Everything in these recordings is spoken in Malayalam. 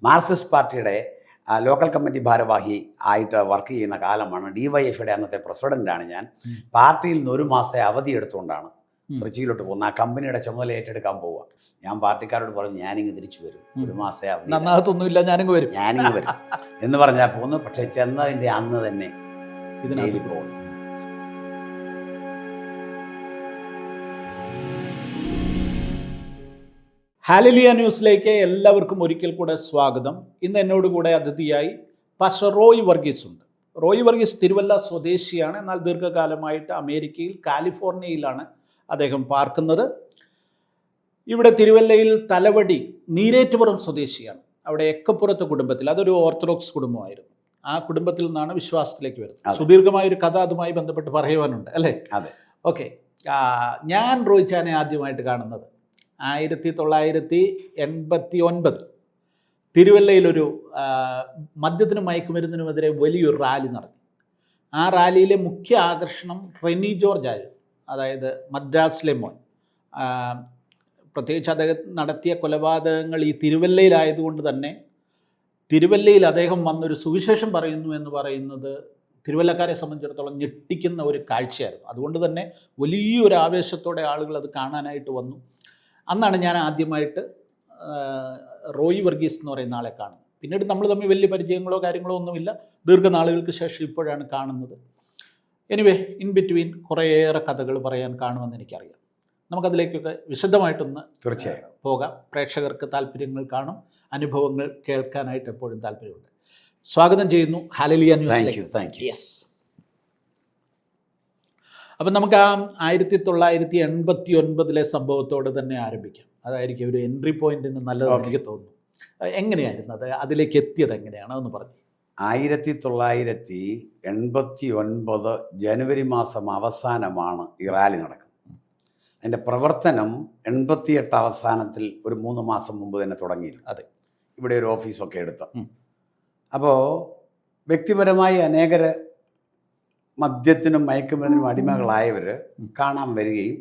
മാർക്സിസ്റ്റ് പാർട്ടിയുടെ ലോക്കൽ കമ്മിറ്റി ഭാരവാഹി ആയിട്ട് വർക്ക് ചെയ്യുന്ന കാലമാണ്. DYFയുടെ അന്നത്തെ പ്രസിഡൻ്റാണ് ഞാൻ. പാർട്ടിയിൽ നിന്ന് 1 മാസം അവധി എടുത്തുകൊണ്ടാണ് തൃച്ചിയിലോട്ട് പോകുന്നത്. ആ കമ്പനിയുടെ ചുമതല ഏറ്റെടുക്കാൻ പോവുക. ഞാൻ പാർട്ടിക്കാരോട് പറഞ്ഞു ഞാനിങ്ങ് തിരിച്ചു വരും, 1 മാസം അവധി നന്നാകത്തൊന്നുമില്ല, ഞാനിങ്ങ് വരും എന്ന് പറഞ്ഞാൽ പോന്നു. പക്ഷേ ചെന്നതിൻ്റെ അന്ന് തന്നെ ഇതിലേക്ക് പോകുന്നു. ഹാലലിയ ന്യൂസിലേക്ക് എല്ലാവർക്കും ഒരിക്കൽ കൂടെ സ്വാഗതം. ഇന്ന് എന്നോട് കൂടെ അതിഥിയായി പാസ്റ്റർ റോയ് വർഗീസ് ഉണ്ട്. റോയ് വർഗീസ് തിരുവല്ല സ്വദേശിയാണ്. എന്നാൽ ദീർഘകാലമായിട്ട് അമേരിക്കയിൽ കാലിഫോർണിയയിലാണ് അദ്ദേഹം പാർക്കുന്നത്. ഇവിടെ തിരുവല്ലയിൽ തലവടി നീരേറ്റുപുറം സ്വദേശിയാണ്. അവിടെ എക്കപ്പുറത്തെ കുടുംബത്തിൽ, അതൊരു ഓർത്തഡോക്സ് കുടുംബമായിരുന്നു. ആ കുടുംബത്തിൽ നിന്നാണ് വിശ്വാസത്തിലേക്ക് വരുന്നത്. സുദീർഘമായൊരു കഥ അതുമായി ബന്ധപ്പെട്ട് പറയുവാനുണ്ട് അല്ലേ? അതെ. ഓക്കെ. ഞാൻ റോയ്ച്ചാനെ ആദ്യമായിട്ട് കാണുന്നത് 1989 തിരുവല്ലയിലൊരു മദ്യത്തിനും മയക്കുമരുന്നിനുമെതിരെ വലിയൊരു റാലി നടത്തി. ആ റാലിയിലെ മുഖ്യ ആകർഷണം റെനി ജോർജ് ആയിരുന്നു. അതായത് മദ്രാസിലെ മോൻ. പ്രത്യേകിച്ച് അദ്ദേഹം നടത്തിയ കൊലപാതകങ്ങൾ ഈ തിരുവല്ലയിലായതുകൊണ്ട് തന്നെ തിരുവല്ലയിൽ അദ്ദേഹം വന്നൊരു സുവിശേഷം പറയുന്നു എന്ന് പറയുന്നത് തിരുവല്ലക്കാരെ സംബന്ധിച്ചിടത്തോളം ഞെട്ടിക്കുന്ന ഒരു കാഴ്ചയായിരുന്നു. അതുകൊണ്ട് തന്നെ വലിയൊരു ആവേശത്തോടെ ആളുകൾ അത് കാണാനായിട്ട് വന്നു. അന്നാണ് ഞാൻ ആദ്യമായിട്ട് റോയ് വർഗീസ് എന്ന് പറയുന്ന ആളെ കാണുന്നത്. പിന്നീട് നമ്മൾ തമ്മിൽ വലിയ പരിചയങ്ങളോ കാര്യങ്ങളോ ഒന്നുമില്ല. ദീർഘനാളുകൾക്ക് ശേഷം ഇപ്പോഴാണ് കാണുന്നത്. എനിവേ, ഇൻ ബിറ്റ്വീൻ കുറേയേറെ കഥകൾ പറയാൻ കാണുമെന്ന് എനിക്കറിയാം. നമുക്കതിലേക്കൊക്കെ വിശദമായിട്ടൊന്ന് തീർച്ചയായും പോകാം. പ്രേക്ഷകർക്ക് താല്പര്യങ്ങൾ കാണും, അനുഭവങ്ങൾ കേൾക്കാനായിട്ട് എപ്പോഴും താല്പര്യമുണ്ട്. സ്വാഗതം ചെയ്യുന്നു ഹാലലിയ ന്യൂസിലേക്ക്. യെസ്. അപ്പം നമുക്ക് ആ 1989 സംഭവത്തോട് തന്നെ ആരംഭിക്കാം. അതായിരിക്കും ഒരു എൻട്രി പോയിന്റിന് നല്ലതെന്ന് എനിക്ക് തോന്നുന്നു. എങ്ങനെയായിരുന്നു അത്, അതിലേക്ക് എത്തിയത് എങ്ങനെയാണ് അതൊന്ന് പറഞ്ഞു. 1989 ജനുവരി മാസം അവസാനമാണ് ഈ റാലി നടക്കുന്നത്. അതിൻ്റെ പ്രവർത്തനം 88 അവസാനത്തിൽ ഒരു 3 മാസം മുമ്പ് തന്നെ തുടങ്ങിയിരുന്നു. അതെ. ഇവിടെ ഒരു ഓഫീസൊക്കെ എടുത്ത്. അപ്പോൾ വ്യക്തിപരമായി അനേകർ മദ്യത്തിനും മയക്കുമരുന്നിനും അടിമകളായവർ കാണാൻ വരികയും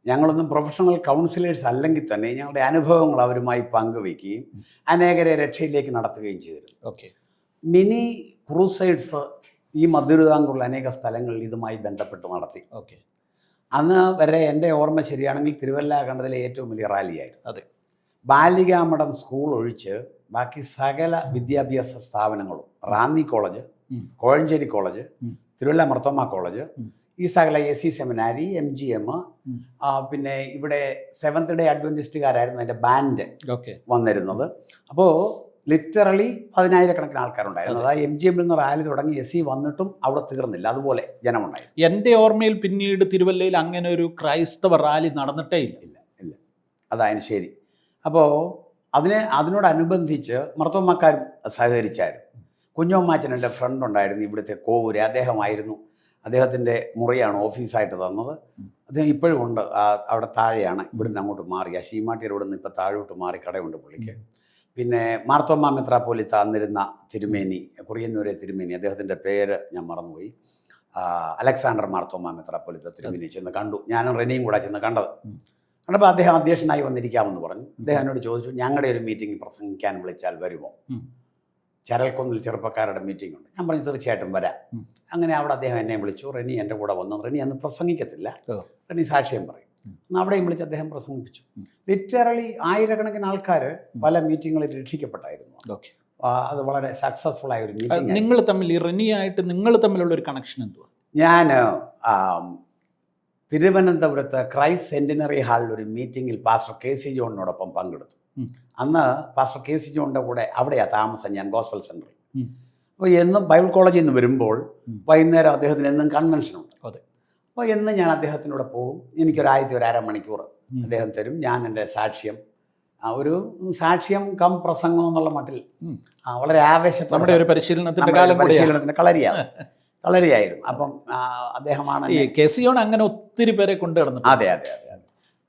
ഞങ്ങളൊന്നും പ്രൊഫഷണൽ കൗൺസിലേഴ്സ് അല്ലെങ്കിൽ തന്നെ ഞങ്ങളുടെ അനുഭവങ്ങൾ അവരുമായി പങ്കുവയ്ക്കുകയും അനേകരെ രക്ഷയിലേക്ക് നടത്തുകയും ചെയ്തിരുന്നു. ഓക്കെ. മിനി ക്രൂസൈഡ്സ് ഈ മധ്യതിരുവിതാംകൂറിൽ അനേക സ്ഥലങ്ങളിൽ ഇതുമായി ബന്ധപ്പെട്ട് നടത്തി. ഓക്കെ. അന്ന് വരെ എൻ്റെ ഓർമ്മ ശരിയാണെങ്കിൽ തിരുവല്ല കണ്ടതിലെ ഏറ്റവും വലിയ റാലിയായിരുന്നു. അതെ. ബാലികാമഠം സ്കൂൾ ഒഴിച്ച് ബാക്കി സകല വിദ്യാഭ്യാസ സ്ഥാപനങ്ങളും, Ranni college, Kozhencherry college, Thiruvalla Mar Thoma college, ഈ സകല SC സെമിനാരി, MGM, പിന്നെ ഇവിടെ സെവൻത് ഡേ അഡ്വൻറ്റിസ്റ്റുകാരായിരുന്നു അതിൻ്റെ ബാൻഡ് വന്നിരുന്നത്. അപ്പോൾ ലിറ്ററലി 10,000 ആൾക്കാരുണ്ടായിരുന്നു. അതായത് MGM നിന്ന് റാലി തുടങ്ങി SC വന്നിട്ടും അവിടെ തീർന്നില്ല, അതുപോലെ ജനമുണ്ടായിരുന്നു. എൻ്റെ ഓർമ്മയിൽ പിന്നീട് തിരുവല്ലയിൽ അങ്ങനെ ഒരു ക്രൈസ്തവ റാലി നടന്നിട്ടേ ഇല്ല. അതായത് ശരി. അപ്പോൾ അതിനോടനുബന്ധിച്ച് മർത്തോമാക്കാരും സഹകരിച്ചായിരുന്നു. കുഞ്ഞോമ്മാച്ചൻ എൻ്റെ ഫ്രണ്ട് ഉണ്ടായിരുന്നു ഇവിടുത്തെ കോവൂര്. അദ്ദേഹത്തിൻ്റെ മുറിയാണ് ഓഫീസായിട്ട് തന്നത്. അദ്ദേഹം ഇപ്പോഴും ഉണ്ട്, അവിടെ താഴെയാണ്. ഇവിടുന്ന് അങ്ങോട്ട് മാറി ആ ശീമാട്ടിയുടെ ഇവിടെ നിന്ന് ഇപ്പോൾ താഴോട്ട് മാറി കടയുണ്ട് പുള്ളിക്ക്. പിന്നെ മാർത്തോമാ മെത്രാപ്പോലിത്ത അന്നിരുന്ന തിരുമേനി, കുറിയന്നൂരെ തിരുമേനി, അദ്ദേഹത്തിൻ്റെ പേര് ഞാൻ മറന്നുപോയി, അലക്സാണ്ടർ മാർത്തോമാ മെത്രാപ്പോലിത്ത തിരുമേനി ചെന്ന് കണ്ടു. ഞാനും റെനിയും കൂടെ ചെന്ന് കണ്ടത്. കണ്ടപ്പോൾ അദ്ദേഹം അധ്യക്ഷനായി വന്നിരിക്കാമെന്ന് പറഞ്ഞു. അദ്ദേഹം എന്നോട് ചോദിച്ചു, ഞങ്ങളുടെ ഒരു മീറ്റിംഗ് പ്രസംഗിക്കാൻ വിളിച്ചാൽ വരുമോ? ചരൽക്കുന്നിൽ ചെറുപ്പക്കാരുടെ മീറ്റിംഗ് ഉണ്ട്. ഞാൻ പറഞ്ഞു തീർച്ചയായിട്ടും വരാം. അങ്ങനെ അവിടെ അദ്ദേഹം എന്നെ വിളിച്ചു. റെനി എൻ്റെ കൂടെ വന്നു. റെനി അന്ന് പ്രസംഗിക്കത്തില്ല, റെനി സാക്ഷ്യം പറയും. എന്നാൽ അവിടെയും വിളിച്ച് അദ്ദേഹം പ്രസംഗിപ്പിച്ചു. ലിറ്ററലി 1000 ആൾക്കാർ പല മീറ്റിങ്ങുകളിൽ രക്ഷിക്കപ്പെട്ടായിരുന്നു. അത് വളരെ സക്സസ്ഫുൾ ആയ ഒരു മീറ്റിംഗ്. നിങ്ങൾ തമ്മിൽ റെനിയായിട്ട് നിങ്ങൾ തമ്മിലുള്ള ഒരു കണക്ഷൻ എന്തുവാ? ഞാൻ തിരുവനന്തപുരത്ത് ക്രൈസ്റ്റ് സെൻറ്റിനറി ഹാളിൽ ഒരു മീറ്റിങ്ങിൽ പാസ്റ്റർ KC ജോണിനോടൊപ്പം പങ്കെടുത്തു. അന്ന് പാസ്റ്റർ KC ജോണിൻ്റെ കൂടെ അവിടെയാണ് താമസം ഞാൻ, ഗോസ്പൽ സെൻറ്ററിൽ. അപ്പോൾ എന്നും ബൈബിൾ കോളേജിൽ നിന്ന് വരുമ്പോൾ വൈകുന്നേരം അദ്ദേഹത്തിന് എന്നും കൺവെൻഷനുണ്ട്. അപ്പോൾ എന്നും ഞാൻ അദ്ദേഹത്തിനൂടെ പോകും. എനിക്കൊരാദ്യത്തെ ഒരു അരമണിക്കൂർ അദ്ദേഹം തരും. ഞാൻ എൻ്റെ ഒരു സാക്ഷ്യം കം പ്രസംഗം എന്നുള്ള മട്ടിൽ വളരെ ആവേശത്തോടെ ഒരു പരിശീലനത്തിൻ്റെ കളരിയായിരുന്നു. അപ്പം അദ്ദേഹമാണ് KC ജോൺ അങ്ങനെ ഒത്തിരി പേരെ കൊണ്ടു നടന്നു.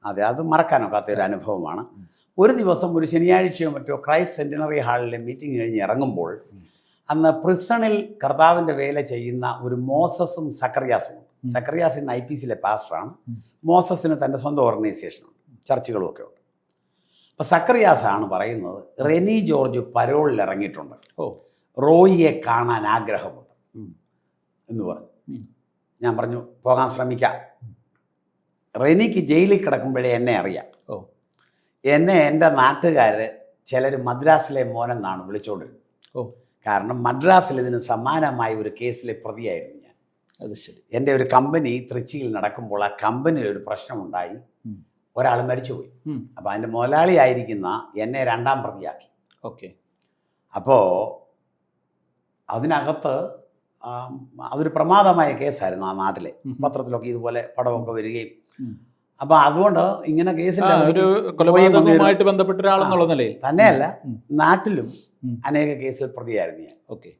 അതെ, അത് മറക്കാനൊക്കാത്ത ഒരു അനുഭവമാണ്. ഒരു ദിവസം ഒരു ശനിയാഴ്ചയോ മറ്റോ ക്രൈസ്റ്റ് സെൻറ്റിനറി ഹാളിലെ മീറ്റിംഗ് കഴിഞ്ഞ് ഇറങ്ങുമ്പോൾ അന്ന് പ്രിസണിൽ കർത്താവിൻ്റെ വേല ചെയ്യുന്ന ഒരു മോസസും സക്കറിയാസും. സക്കറിയാസ് ഇന്ന് IPCയിലെ പാസ്റ്ററാണ്. മോസസിന് തൻ്റെ സ്വന്തം ഓർഗനൈസേഷനുണ്ട്, ചർച്ചുകളും ഒക്കെ ഉണ്ട്. അപ്പോൾ സക്കറിയാസാണ് പറയുന്നത് റെനി ജോർജ് പരോളിൽ ഇറങ്ങിയിട്ടുണ്ട്, ഓ റോയിയെ കാണാൻ ആഗ്രഹമുണ്ട് എന്ന് പറഞ്ഞു. ഉം. ഞാൻ പറഞ്ഞു പോകാൻ ശ്രമിക്കാം. റെനിക്ക് ജയിലിൽ കിടക്കുമ്പോഴേ എന്നെ അറിയാം. ഓ എന്നെ എൻ്റെ നാട്ടുകാർ ചിലർ മദ്രാസിലെ മോനെന്നാണ് വിളിച്ചുകൊണ്ടിരുന്നത്. ഓ കാരണം മദ്രാസിൽ ഇതിന് സമാനമായ ഒരു കേസിലെ പ്രതിയായിരുന്നു ഞാൻ. അത് ശരി. എൻ്റെ ഒരു കമ്പനി തൃച്ചിയിൽ നടക്കുമ്പോൾ ആ കമ്പനിയിൽ ഒരു പ്രശ്നമുണ്ടായി, ഒരാൾ മരിച്ചുപോയി. അപ്പോൾ അതിൻ്റെ മുതലാളിയായിരിക്കുന്ന എന്നെ രണ്ടാം പ്രതിയാക്കി. ഓക്കെ. അപ്പോൾ അതിനകത്ത് അതൊരു പ്രമാദമായ കേസായിരുന്നു ആ നാട്ടിലെ. പത്രത്തിലൊക്കെ ഇതുപോലെ പടമൊക്കെ വരികയും, അപ്പോൾ അതുകൊണ്ട് ഇങ്ങനെ കേസിൻ്റെ ഒരു കൊലപാതകവുമായിട്ട് ബന്ധപ്പെട്ട ഒരാളെന്നുള്ള നിലയിൽ തന്നെയല്ല, നാട്ടിലും അനേക കേസിൽ പ്രതിയായിരുന്നു ഞാൻ. ഓക്കെ.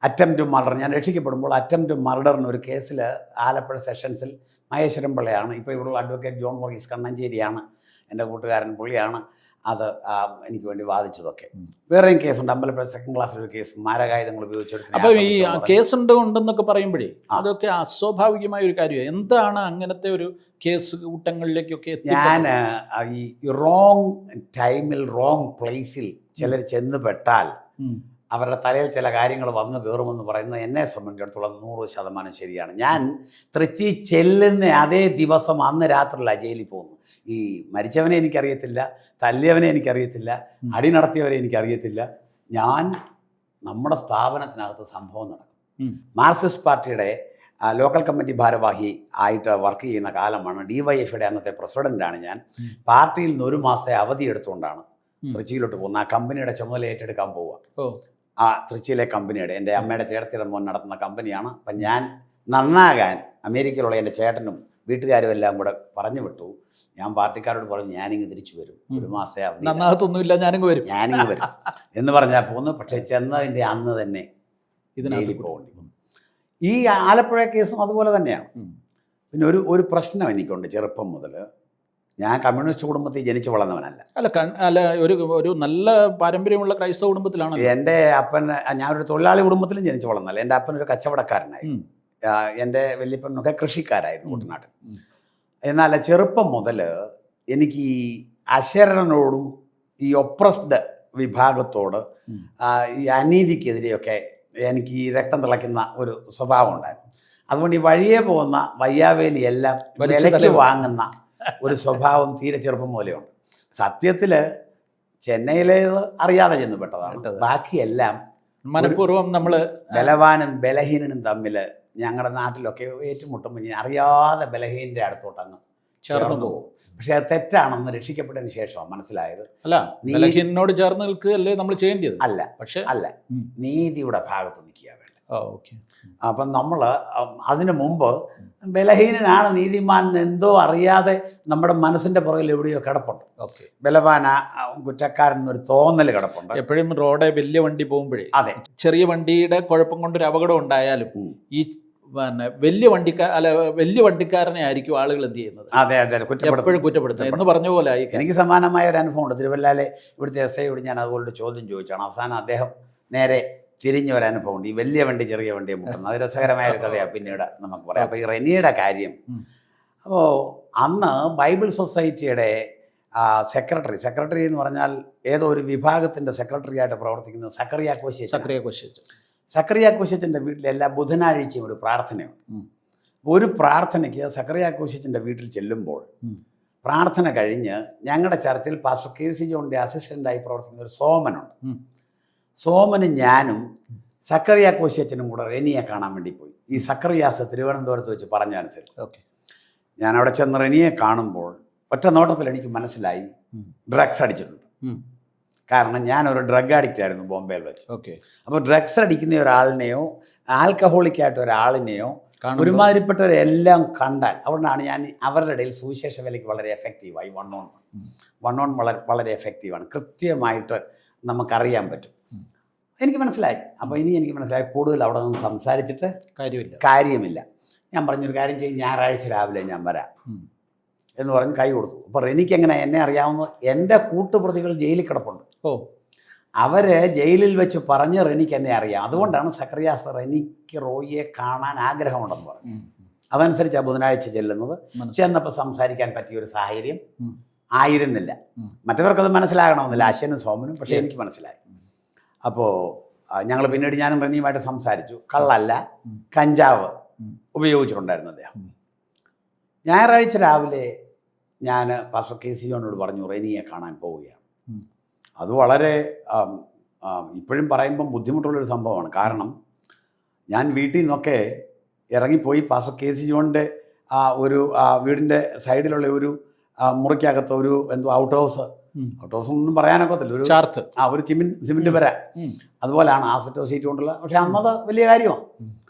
അറ്റംപ്റ്റ് മർഡർ, ഞാൻ രക്ഷിക്കപ്പെടുമ്പോൾ അറ്റംപ്റ്റ് മർഡറിന് ഒരു കേസിൽ ആലപ്പുഴ സെഷൻസിൽ മഹേശ്വരം പിള്ളയാണ്, ഇപ്പോൾ ഇവിടെയുള്ള അഡ്വക്കേറ്റ് ജോൺ വർഗീസ് കണ്ണഞ്ചേരിയാണ് എൻ്റെ കൂട്ടുകാരൻ, പുള്ളിയാണ് അത് എനിക്ക് വേണ്ടി വാദിച്ചതൊക്കെ. വേറെയും കേസുണ്ട്, അമ്പലപ്പുഴ സെക്കൻഡ് ക്ലാസ്സിലൊരു കേസ്, മാരകായുധങ്ങൾ ഉപയോഗിച്ചെടുത്ത്. അപ്പോൾ ഈ കേസുണ്ട് ഉണ്ടെന്നൊക്കെ പറയുമ്പോഴേ അതൊക്കെ അസ്വാഭാവികമായ ഒരു കാര്യമാണ്. എന്താണ് അങ്ങനത്തെ ഒരു കേസ് കൂട്ടങ്ങളിലേക്കൊക്കെ ഞാൻ ഈ റോങ് ടൈമിൽ റോങ് പ്ലേസിൽ ചിലർ ചെന്ന് പെട്ടാൽ അവരുടെ തലയിൽ ചില കാര്യങ്ങൾ വന്നു കയറുമെന്ന് പറയുന്നത് എന്നെ സംബന്ധിച്ചിടത്തോളം 100% ശരിയാണ്. ഞാൻ തൃച്ചി ചെല്ലുന്ന അതേ ദിവസം അന്ന് രാത്രിയിലാണ് ജയിലിൽ പോകുന്നു. ഈ മരിച്ചവനെ എനിക്കറിയത്തില്ല, തല്ലിയവനെ എനിക്കറിയത്തില്ല, അടി നടത്തിയവരെ എനിക്കറിയത്തില്ല. ഞാൻ നമ്മുടെ സ്ഥാപനത്തിനകത്ത് സംഭവം നടക്കും. മാർക്സിസ്റ്റ് പാർട്ടിയുടെ ലോക്കൽ കമ്മിറ്റി ഭാരവാഹി ആയിട്ട് വർക്ക് ചെയ്യുന്ന കാലമാണ്. DYFയുടെ അന്നത്തെ പ്രസിഡൻ്റാണ് ഞാൻ. പാർട്ടിയിൽ നിന്ന് 1 മാസം അവധി എടുത്തുകൊണ്ടാണ് തൃച്ചിയിലോട്ട് പോകുന്നത്. ആ കമ്പനിയുടെ ചുമതല ഏറ്റെടുക്കാൻ പോവുക. ആ തൃച്ചിയിലെ കമ്പനിയുടെ, എൻ്റെ അമ്മയുടെ ചേട്ടത്തിയുടെ മോൻ നടത്തുന്ന കമ്പനിയാണ്. അപ്പം ഞാൻ നന്നാകാൻ അമേരിക്കയിലുള്ള എൻ്റെ ചേട്ടനും വീട്ടുകാരും എല്ലാം കൂടെ പറഞ്ഞു വിട്ടു. ഞാൻ പാർട്ടിക്കാരോട് പറഞ്ഞു ഞാനിങ്ങ് തിരിച്ചു വരും, 1 മാസം അവധി, നന്നാകത്തൊന്നുമില്ല, ഞാനിങ്ങ് വരും എന്ന് പറഞ്ഞാൽ പോന്നു. പക്ഷേ ചെന്നതിൻ്റെ അന്ന് തന്നെ ജയിലിൽ പോകേണ്ടി വന്നു. ഈ ആലപ്പുഴ കേസും അതുപോലെ തന്നെയാണ്. പിന്നെ ഒരു പ്രശ്നം എനിക്കുണ്ട്. ചെറുപ്പം മുതൽ ഞാൻ കമ്മ്യൂണിസ്റ്റ് കുടുംബത്തിൽ ജനിച്ചു വളർന്നവനല്ല. അല്ല ഒരു നല്ല പാരമ്പര്യമുള്ള ക്രൈസ്തവ കുടുംബത്തിലാണ് എൻ്റെ അപ്പൻ. ഞാനൊരു തൊഴിലാളി കുടുംബത്തിലും ജനിച്ചു വളർന്നല്ല. എൻ്റെ അപ്പനൊരു കച്ചവടക്കാരനായിരുന്നു, എൻ്റെ വല്യപ്പനൊക്കെ കൃഷിക്കാരായിരുന്നു കുട്ടനാട്ടിൽ. എന്നാൽ ചെറുപ്പം മുതൽ എനിക്ക് ഈ അശരണനോടും ഈ ഒപ്രസ്ഡ് വിഭാഗത്തോട് ഈ അനീതിക്കെതിരെയൊക്കെ എനിക്ക് ഈ രക്തം തിളയ്ക്കുന്ന ഒരു സ്വഭാവം ഉണ്ടായിരുന്നു. അതുകൊണ്ട് ഈ വഴിയെ പോകുന്ന വയ്യാവേലി എല്ലാം വിലയ്ക്ക് വാങ്ങുന്ന ഒരു സ്വഭാവം തീരെ ചെറുപ്പം മുതലേ ഉണ്ട്. സത്യത്തിൽ ചെന്നൈയിലേത് അറിയാതെ ചെന്ന് പെട്ടതാണ്. ബാക്കിയെല്ലാം മനഃപൂർവ്വം നമ്മൾ ബലവാനും ബലഹീനനും തമ്മിൽ ഞങ്ങളുടെ നാട്ടിലൊക്കെ ഏറ്റുമുട്ടുമ്പോൾ ഞാൻ അറിയാതെ ബലഹീനൻ്റെ അടുത്തോട്ട് അങ്ങ് ചേർന്ന് പോകും. പക്ഷെ അത് തെറ്റാണെന്ന് രക്ഷിക്കപ്പെട്ടതിന് ശേഷമാണ് മനസ്സിലായത്. അല്ല, ബലഹീനനോട് ചേർന്ന് നിൽക്കുകയല്ലേ നമ്മൾ ചെയ്യേണ്ടത്. അല്ല, പക്ഷെ അല്ല, നീതിയുടെ ഭാഗത്ത് നിൽക്കുക വേണ്ട. ഓക്കെ. അപ്പം നമ്മൾ അതിനു മുമ്പ് ബലഹീനനാണ് നീതിമാൻ എന്തോ അറിയാതെ നമ്മുടെ മനസ്സിൻ്റെ പുറകിൽ എവിടെയോ കിടപ്പുണ്ട്. ഓക്കെ. ബലവാന കുറ്റക്കാരൻ എന്നൊരു തോന്നൽ കിടപ്പുണ്ട്. എപ്പോഴും റോഡെ വലിയ വണ്ടി പോകുമ്പോഴേ, അതെ, ചെറിയ വണ്ടിയുടെ കുഴപ്പം കൊണ്ടൊരു അപകടം ഉണ്ടായാലും ഈ വലിയ വണ്ടിക്കാരനെ ആയിരിക്കും ആളുകൾ എന്ത് ചെയ്യുന്നത്. അതെ അതെ, എപ്പോഴും കുറ്റപ്പെടുത്തുന്നത് എന്ന് പറഞ്ഞ പോലെ. എനിക്ക് സമാനമായ ഒരു അനുഭവമുണ്ട്. തിരുവല്ലയിലെ ഇവിടുത്തെ SIയോട് ഞാൻ അതുപോലൊരു ചോദ്യം ചോദിച്ചാണ്. അവസാനം അദ്ദേഹം നേരെ തിരിഞ്ഞ ഒരു അനുഭവമുണ്ട്. ഈ വലിയ വണ്ടി ചെറിയ വണ്ടിയെ മുട്ടുന്നത്. അത് രസകരമായ ഒരു കഥയാണ്, പിന്നീട് നമുക്ക് പറയാം. അപ്പോൾ ഈ റെനിയുടെ കാര്യം, അപ്പോൾ അന്ന് ബൈബിൾ സൊസൈറ്റിയുടെ സെക്രട്ടറി എന്ന് പറഞ്ഞാൽ ഏതോ ഒരു വിഭാഗത്തിൻ്റെ സെക്രട്ടറി ആയിട്ട് പ്രവർത്തിക്കുന്ന സക്കറിയാക്കോശിച്ചൻ്റെ വീട്ടിൽ എല്ലാ ബുധനാഴ്ചയും ഒരു പ്രാർത്ഥനയുണ്ട്. ഒരു പ്രാർത്ഥനയ്ക്ക് സക്കറിയാക്കോശിച്ചൻ്റെ വീട്ടിൽ ചെല്ലുമ്പോൾ പ്രാർത്ഥന കഴിഞ്ഞ് ഞങ്ങളുടെ ചർച്ചിൽ പാസ്റ്റർ KC ജോണിൻ്റെ അസിസ്റ്റൻ്റായി പ്രവർത്തിക്കുന്ന ഒരു സോമനുണ്ട്. സോമനും ഞാനും സക്കറിയാക്കോശിച്ചനും കൂടെ റെനിയെ കാണാൻ വേണ്ടി പോയി. ഈ സക്കറിയാസ് തിരുവനന്തപുരത്ത് വെച്ച് പറഞ്ഞതനുസരിച്ച്. ഓക്കെ. ഞാൻ അവിടെ ചെന്ന് റെനിയെ കാണുമ്പോൾ ഒറ്റ നോട്ടത്തിൽ എനിക്ക് മനസ്സിലായി ഡ്രഗ്സ് അടിച്ചിട്ടുണ്ട്. കാരണം ഞാനൊരു ഡ്രഗ് അഡിക്റ്റ് ആയിരുന്നു ബോംബെയിൽ വെച്ച്. ഓക്കെ. അപ്പോൾ ഡ്രഗ്സ് അടിക്കുന്ന ഒരാളിനെയോ ആൽക്കഹോളിക്കായിട്ട് ഒരാളിനെയോ ഒരുമാതിരിപ്പെട്ടവരെല്ലാം കണ്ടാൽ അതുകൊണ്ടാണ് ഞാൻ അവരുടെ ഇടയിൽ സുവിശേഷ വിലയ്ക്ക് വളരെ എഫക്റ്റീവായി. വൺ ഓൺ വളരെ എഫക്റ്റീവാണ്. കൃത്യമായിട്ട് നമുക്കറിയാൻ പറ്റും. എനിക്ക് മനസ്സിലായി. അപ്പോൾ ഇനി എനിക്ക് മനസ്സിലായി കൂടുതൽ അവിടെ നിന്ന് സംസാരിച്ചിട്ട് കാര്യമില്ല. ഞാൻ പറഞ്ഞൊരു കാര്യം ചെയ്യും, ഞായറാഴ്ച രാവിലെ ഞാൻ വരാം എന്ന് പറഞ്ഞ് കൈ കൊടുത്തു. അപ്പോൾ റെനിക്ക് എങ്ങനെ എന്നെ അറിയാവുന്ന എൻ്റെ കൂട്ടുപ്രതികൾ ജയിലിൽ കിടപ്പുണ്ട്. അവർ ജയിലിൽ വെച്ച് പറഞ്ഞ് റെനിക്ക് എന്നെ അറിയാം. അതുകൊണ്ടാണ് സക്കറിയാസ് റെനിക്ക് റോയിയെ കാണാൻ ആഗ്രഹമുണ്ടെന്ന് പറഞ്ഞു. അതനുസരിച്ചാണ് ബുധനാഴ്ച ചെല്ലുന്നത്. ചെന്നപ്പോൾ സംസാരിക്കാൻ പറ്റിയൊരു സാഹചര്യം ആയിരുന്നില്ല. മറ്റവർക്കത് മനസ്സിലാകണമെന്നില്ല, അശ്വനും സോമനും, പക്ഷേ എനിക്ക് മനസ്സിലായി. അപ്പോൾ ഞങ്ങൾ പിന്നീട് ഞാനും റെനിയുമായിട്ട് സംസാരിച്ചു. കള്ളല്ല, കഞ്ചാവ് ഉപയോഗിച്ചിട്ടുണ്ടായിരുന്നു അദ്ദേഹം. ഞായറാഴ്ച രാവിലെ ഞാൻ പാസ്റ്റർ കെ സി ജോണിനോട് പറഞ്ഞു റെനിയെ കാണാൻ പോവുകയാണ്. അത് വളരെ ഇപ്പോഴും പറയുമ്പം ബുദ്ധിമുട്ടുള്ളൊരു സംഭവമാണ്. കാരണം ഞാൻ വീട്ടിൽ നിന്നൊക്കെ ഇറങ്ങിപ്പോയി പാസ്റ്റർ കെ സി ജോണിൻ്റെ ഒരു വീടിൻ്റെ സൈഡിലുള്ള ഒരു മുറിക്കകത്ത് ഒരു എന്തോ ഔട്ട് ഹൗസ് ഒന്നും പറയാനൊക്കത്തില്ല, ഒരു ചാർത്ത്, ഒരു സിമെൻറ്റ് വര അതുപോലെയാണ് ആസ്പെറ്റോ ഷീറ്റ് കൊണ്ടുള്ള. പക്ഷെ അന്നത് വലിയ കാര്യമാണ്.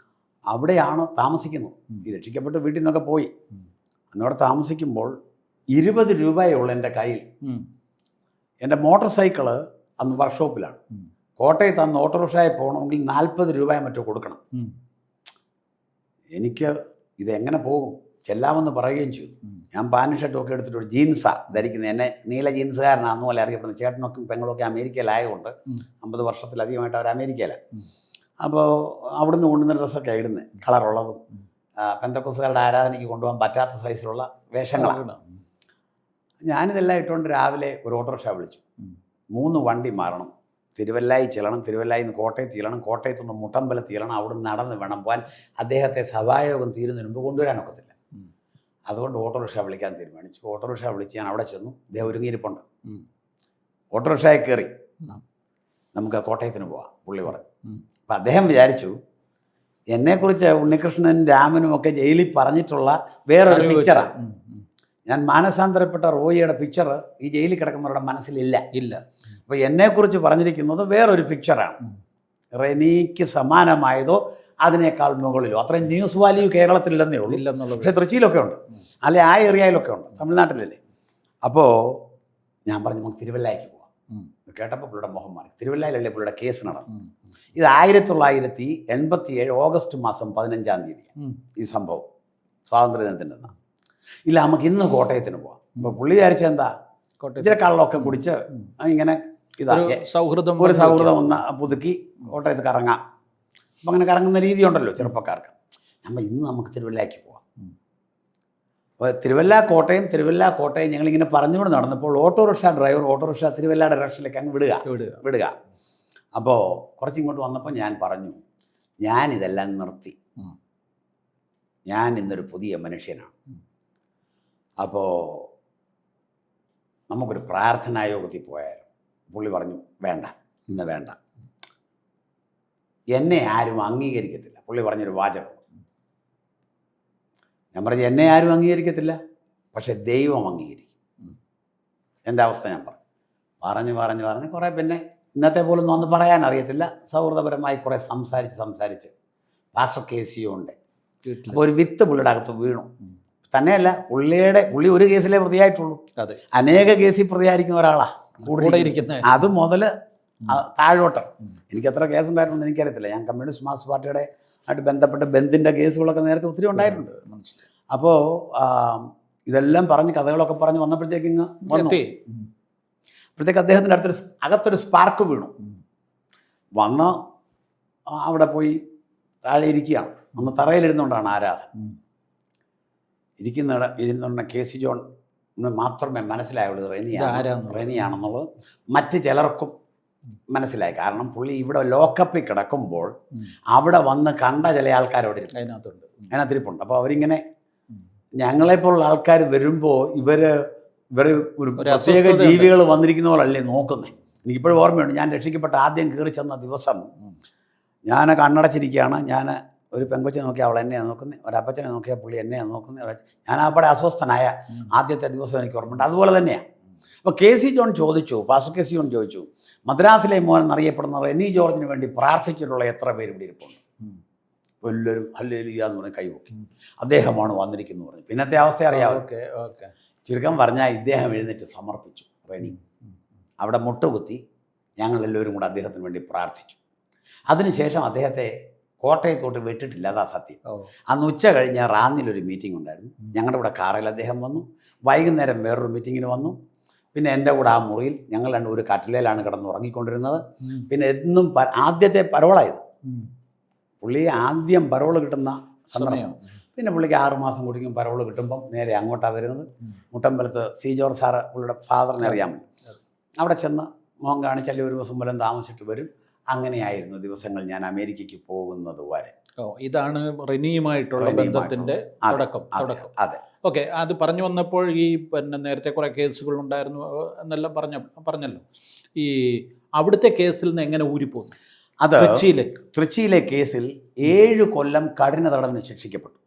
അവിടെയാണ് താമസിക്കുന്നത്. ഈ രക്ഷിക്കപ്പെട്ട് വീട്ടിൽ നിന്നൊക്കെ പോയി അന്നവിടെ താമസിക്കുമ്പോൾ 20 രൂപയേ ഉള്ളൂ എൻ്റെ കയ്യിൽ. എൻ്റെ മോട്ടോർ സൈക്കിള് അന്ന് വർക്ക്ഷോപ്പിലാണ്. കോട്ടയത്ത് അന്ന് ഓട്ടോറിക്ഷയിൽ പോകണമെങ്കിൽ 40 രൂപയെ മറ്റോ കൊടുക്കണം. എനിക്ക് ഇതെങ്ങനെ പോകും, ചെല്ലാമെന്ന് പറയുകയും ചെയ്തു. ഞാൻ പാൻറ് ഷർട്ടും ഒക്കെ എടുത്തിട്ട് ഒരു ജീൻസാണ് ധരിക്കുന്നത്. എന്നെ നീല ജീൻസുകാരനാണെന്ന് പോലെ അറിയപ്പെടുന്നത്. ചേട്ടനൊക്കെ പെങ്ങളൊക്കെ അമേരിക്കയിലായതുകൊണ്ട് 50 വർഷത്തിലധികമായിട്ട് അവർ അമേരിക്കയിലാണ്. അപ്പോൾ അവിടുന്ന് കൊണ്ടുവന്ന ഡ്രസ്സൊക്കെ ഇടുന്നത് കളറുള്ളതും പെന്തക്കോസുകാരുടെ ആരാധനയ്ക്ക് കൊണ്ടുപോകാൻ പറ്റാത്ത സൈസിലുള്ള വേഷങ്ങളാണ്. ഞാനിതെല്ലാം ഇട്ടുകൊണ്ട് രാവിലെ ഒരു ഓട്ടോറിക്ഷ വിളിച്ചു. 3 വണ്ടി മാറണം. തിരുവല്ലായി ചെല്ലണം, തിരുവല്ലായിൽ നിന്ന് കോട്ടയത്ത് ചെല്ലണം, കോട്ടയത്ത് നിന്ന് മുട്ടമ്പലത്ത് ചെല്ലണം, അവിടെ നിന്ന് നടന്ന് വേണം പോകാൻ. അദ്ദേഹത്തെ സഭായോഗം തീരുന്നതിന് മുമ്പ് കൊണ്ടുവരാനൊക്കത്തില്ല. അതുകൊണ്ട് ഓട്ടോറിക്ഷ വിളിക്കാൻ തീരുമാനിച്ചു. ഓട്ടോറിക്ഷ വിളിച്ച് ഞാൻ അവിടെ ചെന്നു. അദ്ദേഹം ഒരുങ്ങിയിരിപ്പുണ്ട്. ഓട്ടോറിക്ഷയിൽ കയറി നമുക്ക് കോട്ടയത്തിന് പോവാം പുള്ളി പറഞ്ഞു. അപ്പം അദ്ദേഹം വിചാരിച്ചു എന്നെക്കുറിച്ച് ഉണ്ണികൃഷ്ണനും രാമനും ഒക്കെ ജയിലിൽ പറഞ്ഞിട്ടുള്ള വേറൊരു പിക്ചറാണ്. ഞാൻ മാനസാന്തരപ്പെട്ട റോയിയുടെ പിക്ചർ ഈ ജയിലിൽ കിടക്കുന്നവരുടെ മനസ്സിലില്ല. അപ്പോൾ എന്നെക്കുറിച്ച് പറഞ്ഞിരിക്കുന്നത് വേറൊരു പിക്ചറാണ്. റെനിക്ക് സമാനമായതോ അതിനേക്കാൾ മുകളിലോ. അത്രയും ന്യൂസ് വാല്യൂ കേരളത്തിലില്ലെന്നേ ഉള്ളൂ. പക്ഷേ തൃശ്ശിയിലൊക്കെ ഉണ്ട്, അല്ലെ ആ ഏരിയയിലൊക്കെ ഉണ്ട്, തമിഴ്നാട്ടിലല്ലേ. അപ്പോൾ ഞാൻ പറഞ്ഞു നമുക്ക് തിരുവല്ലായ്ക്ക് പോവാം. കേട്ടപ്പോൾ പുള്ളിയുടെ മുഖം മാറി. തിരുവല്ലയിലല്ലേ പുള്ളിയുടെ കേസ് നടന്നു. ഇത് 1987 ഓഗസ്റ്റ് മാസം 15-ാം തീയതി ഈ സംഭവം, സ്വാതന്ത്ര്യദിനത്തിൻ്റെ അന്നാണ്. ഇല്ല നമുക്ക് ഇന്ന് കോട്ടയത്തിന് പോവാം. അപ്പോൾ പുള്ളി വിചാരിച്ച എന്താ, ഇച്ചിരി കള്ളൊക്കെ കുടിച്ച് ഇങ്ങനെ ഒരു സൗഹൃദം ഒന്ന് പുതുക്കി കോട്ടയത്ത് കറങ്ങാം. അപ്പം അങ്ങനെ കറങ്ങുന്ന രീതിയുണ്ടല്ലോ ചെറുപ്പക്കാർക്ക്. ഇന്ന് നമുക്ക് തിരുവല്ലയ്ക്ക് പോവാം. അപ്പോൾ തിരുവല്ല കോട്ടയം ഞങ്ങളിങ്ങനെ പറഞ്ഞുകൊണ്ട് നടന്നപ്പോൾ ഓട്ടോറിക്ഷ ഡ്രൈവർ ഓട്ടോറിക്ഷ തിരുവല്ല ഡയറക്ഷനിലേക്ക് അങ്ങ് വിടുക. അപ്പോൾ കുറച്ചിങ്ങോട്ട് വന്നപ്പോൾ ഞാൻ പറഞ്ഞു ഞാനിതെല്ലാം നിർത്തി, ഞാൻ ഇന്നൊരു പുതിയ മനുഷ്യനാണ്. അപ്പോൾ നമുക്കൊരു പ്രാർത്ഥനായോഗത്തിൽ പോയാലും. പുള്ളി പറഞ്ഞു വേണ്ട, ഇന്ന് വേണ്ട, എന്നെ ആരും അംഗീകരിക്കത്തില്ല. പുള്ളി പറഞ്ഞൊരു വാചകം. ഞാൻ പറഞ്ഞു എന്നെ ആരും അംഗീകരിക്കത്തില്ല, പക്ഷെ ദൈവം അംഗീകരിക്കും. എൻ്റെ അവസ്ഥ ഞാൻ പറഞ്ഞു കുറേ പിന്നെ ഇന്നത്തെ പോലും ഒന്നും പറയാൻ അറിയത്തില്ല. സൗഹൃദപരമായി കുറേ സംസാരിച്ച് പാസ്റ്റർ കെ സി ഉണ്ട്. അപ്പോൾ ഒരു വിത്ത് പുള്ളിയുടെ അകത്ത് വീണു. തന്നെയല്ല, പുള്ളി ഒരു കേസിലേ പ്രതിയായിട്ടുള്ളൂ. അനേക കേസിൽ പ്രതിയായിരിക്കുന്ന ഒരാളാണ് കൂടെ ഇരിക്കുന്നത്. അത് മുതൽ താഴോട്ട് എനിക്ക് എത്ര കേസുണ്ടായിരുന്നു എനിക്കറിയത്തില്ല. ഞാൻ കമ്മ്യൂണിസ്റ്റ് മാർക്സിസ്റ്റ് പാർട്ടിയുടെ ആയിട്ട് ബന്ധപ്പെട്ട ബന്ധിൻ്റെ കേസുകളൊക്കെ നേരത്തെ ഒത്തിരി ഉണ്ടായിട്ടുണ്ട്. അപ്പോൾ ഇതെല്ലാം പറഞ്ഞ് കഥകളൊക്കെ പറഞ്ഞ് വന്നപ്പോഴത്തേക്ക് ഇങ്ങ് അപ്പോഴത്തേക്ക് അദ്ദേഹത്തിൻ്റെ അകത്തൊരു സ്പാർക്ക് വീണു. വന്ന് അവിടെ താഴെ ഇരിക്കുകയാണ്. അന്ന് തറയിലിരുന്നുകൊണ്ടാണ് ആരാധന. ഇരുന്നുകൊണ്ട് കെ സി ജോൺ മാത്രമേ മനസ്സിലായുള്ളൂ റെനിയാണെന്നുള്ളത്. മറ്റ് ചിലർക്കും മനസ്സിലായി. കാരണം പുള്ളി ഇവിടെ ലോക്കപ്പിൽ കിടക്കുമ്പോൾ അവിടെ വന്ന് കണ്ട ചില ആൾക്കാരോട് അതിനകത്തിരിപ്പുണ്ട്. അപ്പോൾ അവരിങ്ങനെ ഞങ്ങളെപ്പോലുള്ള ആൾക്കാർ വരുമ്പോൾ ഇവർ ഒരു പ്രത്യേക ജീവികൾ വന്നിരിക്കുന്ന പോലല്ലേ നോക്കുന്നത്. എനിക്കിപ്പോഴും ഓർമ്മയുണ്ട്, ഞാൻ രക്ഷിക്കപ്പെട്ട ആദ്യം കയറി ചെന്ന ദിവസം ഞാൻ കണ്ണടച്ചിരിക്കുകയാണ്. ഞാൻ ഒരു പെങ്കൊച്ചിനെ നോക്കിയാൽ അവൾ എന്നെയാണ് നോക്കുന്നത്, ഒരപ്പച്ചനെ നോക്കിയാൽ പുള്ളി എന്നെയാണ് നോക്കുന്നത്. ഞാൻ അവിടെ അസ്വസ്ഥനായ ആദ്യത്തെ ദിവസം എനിക്ക് ഓർമ്മയുണ്ട്. അതുപോലെ തന്നെയാണ്. അപ്പോൾ കെ സി ജോൺ ചോദിച്ചു, പാസ്റ്റർ കെ സി ജോൺ ചോദിച്ചു, മദ്രാസിലെ മോൻ എന്നറിയപ്പെടുന്ന റെനി ജോർജിന് വേണ്ടി പ്രാർത്ഥിച്ചിട്ടുള്ള എത്ര പേര് ഇവിടെ ഇരിപ്പുണ്ട്? എല്ലാവരും ഹല്ലേലൂയ എന്ന് പറഞ്ഞ് കൈവക്കി. അദ്ദേഹമാണ് വന്നിരിക്കുന്നു പറഞ്ഞു. പിന്നത്തെ അവസ്ഥ അറിയാമോ? ചുരുക്കം പറഞ്ഞാൽ ഇദ്ദേഹം എഴുന്നേറ്റ് സമർപ്പിച്ചു. റെനി അവിടെ മുട്ടുകുത്തി ഞങ്ങളെല്ലാവരും കൂടെ അദ്ദേഹത്തിന് വേണ്ടി പ്രാർത്ഥിച്ചു. അതിനുശേഷം അദ്ദേഹത്തെ കോട്ടയത്തോട്ട് വിട്ടിട്ടില്ല, അതാ സത്യം. അന്ന് ഉച്ച കഴിഞ്ഞ് റാന്നിലൊരു മീറ്റിംഗ് ഉണ്ടായിരുന്നു. ഞങ്ങളുടെ കൂടെ കാറിൽ അദ്ദേഹം വന്നു. വൈകുന്നേരം വേറൊരു മീറ്റിങ്ങിന് വന്നു. പിന്നെ എൻ്റെ കൂടെ ആ മുറിയിൽ ഞങ്ങൾ രണ്ട് ഒരു കട്ടിലയിലാണ് കിടന്ന് ഉറങ്ങിക്കൊണ്ടിരുന്നത്. പിന്നെ എന്നും ആദ്യത്തെ പരോളായത്. പുള്ളി ആദ്യം പരോള് കിട്ടുന്ന സന്ദർഭം. പിന്നെ പുള്ളിക്ക് 6 മാസം കുടിക്കും പരോള് കിട്ടുമ്പം നേരെ അങ്ങോട്ടാണ് വരുന്നത്. മുട്ടമ്പലത്ത് സി ജോർജ് സാറ് പുള്ളിയുടെ ഫാദറിനെ അറിയാമോ, അവിടെ ചെന്ന് മോൻ കാണിച്ചാൽ ഒരു ദിവസം പോലും താമസിച്ചിട്ട് വരും. അങ്ങനെയായിരുന്നു ദിവസങ്ങൾ ഞാൻ അമേരിക്കയ്ക്ക് പോകുന്നത് വരെ. ഇതാണ് റിനിയുമായിട്ടുള്ള ബന്ധത്തിൻ്റെ തുടക്കം. അതെ. ഓക്കെ, അത് പറഞ്ഞു വന്നപ്പോൾ ഈ പിന്നെ നേരത്തെ കുറേ കേസുകൾ ഉണ്ടായിരുന്നു എന്നെല്ലാം പറഞ്ഞല്ലോ. ഈ അവിടുത്തെ കേസിൽ നിന്ന് എങ്ങനെ ഊരിപ്പോന്നു? അത് തൃച്ചിയിലെ കേസിൽ 7 കൊല്ലം കഠിന തടവിന് ശിക്ഷിക്കപ്പെട്ടു.